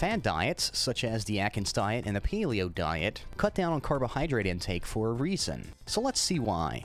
Fad diets, such as the Atkins diet and the Paleo diet, cut down on carbohydrate intake for a reason. So let's see why.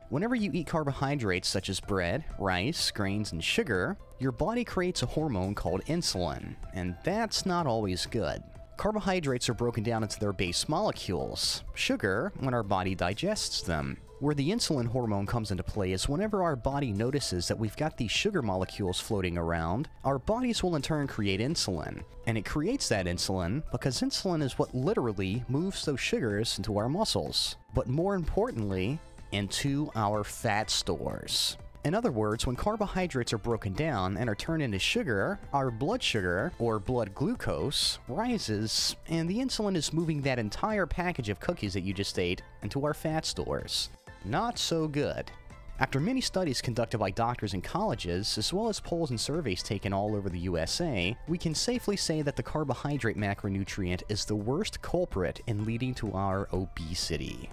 Whenever you eat carbohydrates such as bread, rice, grains, and sugar, your body creates a hormone called insulin, and that's not always good. Carbohydrates are broken down into their base molecules, sugar, when our body digests them. Where the insulin hormone comes into play is whenever our body notices that we've got these sugar molecules floating around, our bodies will in turn create insulin. And it creates that insulin because insulin is what literally moves those sugars into our muscles. But more importantly, into our fat stores. In other words, when carbohydrates are broken down and are turned into sugar, our blood sugar, or blood glucose, rises, and the insulin is moving that entire package of cookies that you just ate into our fat stores. Not so good. After many studies conducted by doctors and colleges, as well as polls and surveys taken all over the USA, we can safely say that the carbohydrate macronutrient is the worst culprit in leading to our obesity.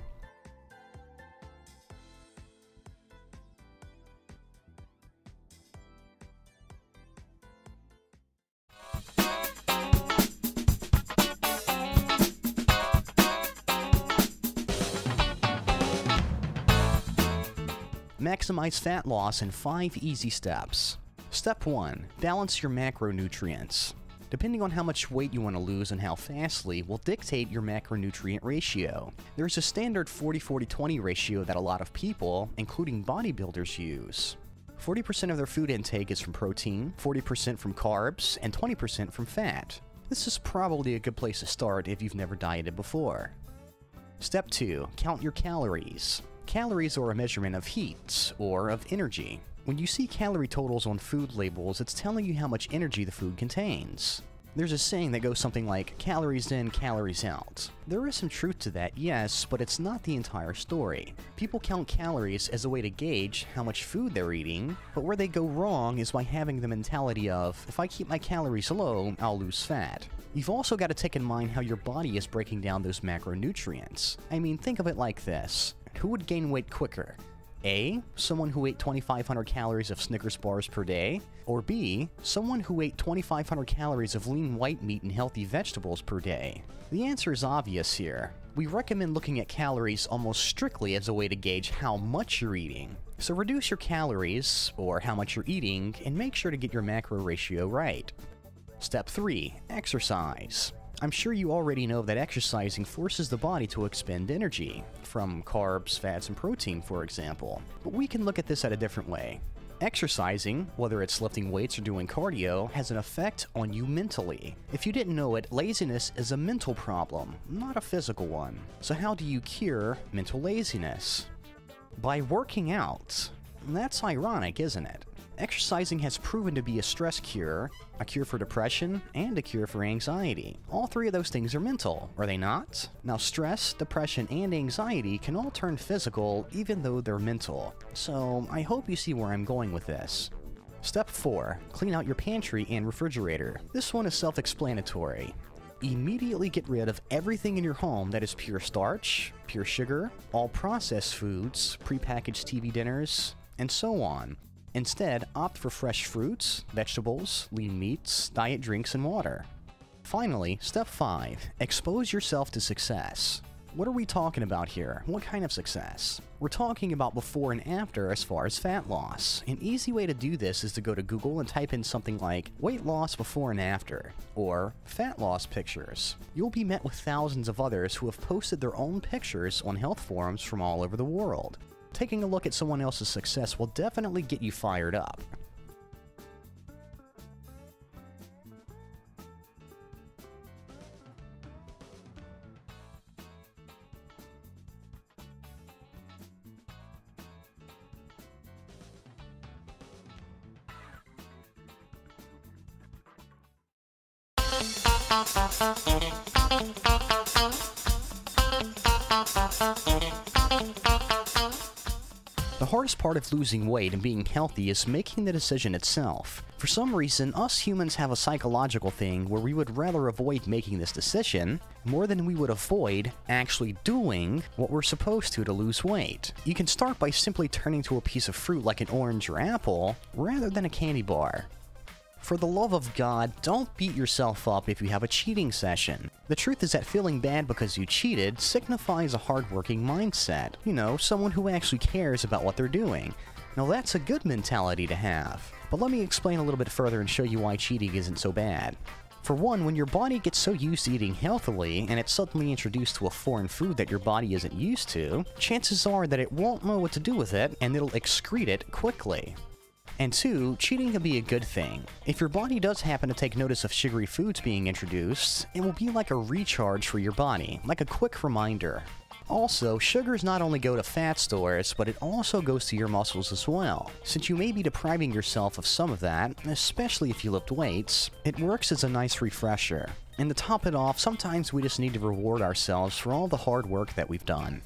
Maximize fat loss in 5 easy steps. Step 1. Balance your macronutrients. Depending on how much weight you want to lose and how fastly will dictate your macronutrient ratio. There's a standard 40-40-20 ratio that a lot of people, including bodybuilders, use. 40% of their food intake is from protein, 40% from carbs, and 20% from fat. This is probably a good place to start if you've never dieted before. Step 2. Count your calories. Calories are a measurement of heat, or of energy. When you see calorie totals on food labels, it's telling you how much energy the food contains. There's a saying that goes something like, calories in, calories out. There is some truth to that, yes, but it's not the entire story. People count calories as a way to gauge how much food they're eating, but where they go wrong is by having the mentality of, if I keep my calories low, I'll lose fat. You've also got to take in mind how your body is breaking down those macronutrients. I mean, think of it like this. Who would gain weight quicker? A. Someone who ate 2,500 calories of Snickers bars per day, or B. Someone who ate 2,500 calories of lean white meat and healthy vegetables per day. The answer is obvious here. We recommend looking at calories almost strictly as a way to gauge how much you're eating. So reduce your calories, or how much you're eating, and make sure to get your macro ratio right. Step 3. Exercise. I'm sure you already know that exercising forces the body to expend energy, from carbs, fats, and protein, for example. But we can look at this at a different way. Exercising, whether it's lifting weights or doing cardio, has an effect on you mentally. If you didn't know it, laziness is a mental problem, not a physical one. So how do you cure mental laziness? By working out. That's ironic, isn't it? Exercising has proven to be a stress cure, a cure for depression, and a cure for anxiety. All 3 of those things are mental, are they not? Now, stress, depression, and anxiety can all turn physical even though they're mental. So, I hope you see where I'm going with this. Step 4. Clean out your pantry and refrigerator. This one is self-explanatory. Immediately get rid of everything in your home that is pure starch, pure sugar, all processed foods, prepackaged TV dinners, and so on. Instead, opt for fresh fruits, vegetables, lean meats, diet drinks, and water. Finally, step 5. Expose yourself to success. What are we talking about here? What kind of success? We're talking about before and after as far as fat loss. An easy way to do this is to go to Google and type in something like weight loss before and after, or fat loss pictures. You'll be met with thousands of others who have posted their own pictures on health forums from all over the world. Taking a look at someone else's success will definitely get you fired up. The hardest part of losing weight and being healthy is making the decision itself. For some reason, us humans have a psychological thing where we would rather avoid making this decision more than we would avoid actually doing what we're supposed to lose weight. You can start by simply turning to a piece of fruit like an orange or apple rather than a candy bar. For the love of God, don't beat yourself up if you have a cheating session. The truth is that feeling bad because you cheated signifies a hardworking mindset. You know, someone who actually cares about what they're doing. Now that's a good mentality to have. But let me explain a little bit further and show you why cheating isn't so bad. For one, when your body gets so used to eating healthily, and it's suddenly introduced to a foreign food that your body isn't used to, chances are that it won't know what to do with it, and it'll excrete it quickly. And two, cheating can be a good thing. If your body does happen to take notice of sugary foods being introduced, it will be like a recharge for your body, like a quick reminder. Also, sugars not only go to fat stores, but it also goes to your muscles as well. Since you may be depriving yourself of some of that, especially if you lift weights, it works as a nice refresher. And to top it off, sometimes we just need to reward ourselves for all the hard work that we've done.